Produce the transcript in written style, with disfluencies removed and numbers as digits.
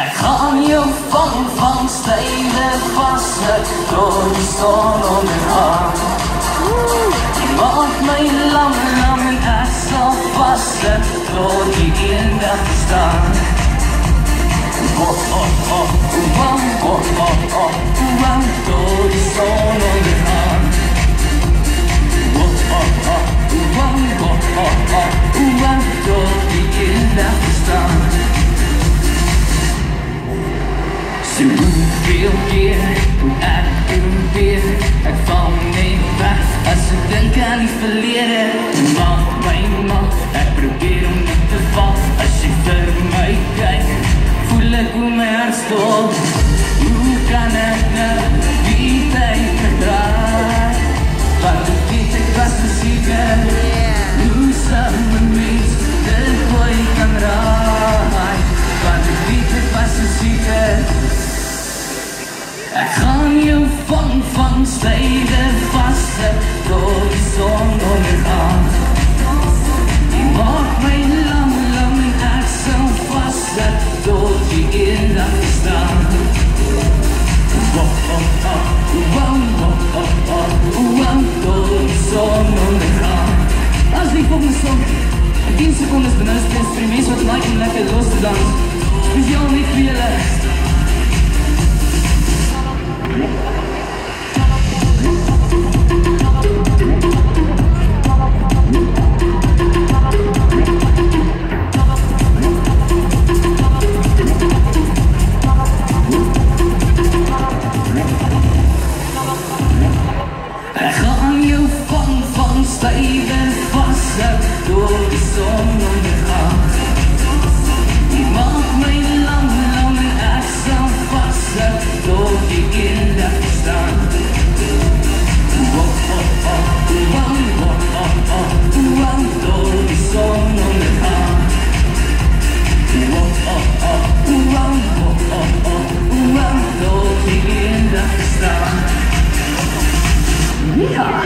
Ik ga je van steden vasten door de zon ondergaan. Je maakt mij lam en echt zal vasten door die in de staan. Door de zon ondergaan. Door die in de staan. Ze doen veel keer hoe ik probeer. Ik val niet weg als ze denken aan niet verleren. Mag mijn man, ik probeer om niet te vallen. Als je voor mij kijkt, voel ik hoe mijn hart stopt. Hoe kan ik nou die tijd verdraaien? Want ik weet ik was te zieken. Hoe zou mijn mens de gooi kan draaien? Want ik weet ik was te zieken. Ik ga je van steden vasten door de zon ondergaan. Je maakt mij lam en echt zo vasten door die in de staan. Door de zon ondergaan. Als die volgende song in 10 seconden benust is, voor die mensen wat lijkt om lekker los te dansen. Speciaal niet voor jullie. Stijven vasten door de zon ondergaan. Die maakt mij lam en echt zo vasten door die in de staan.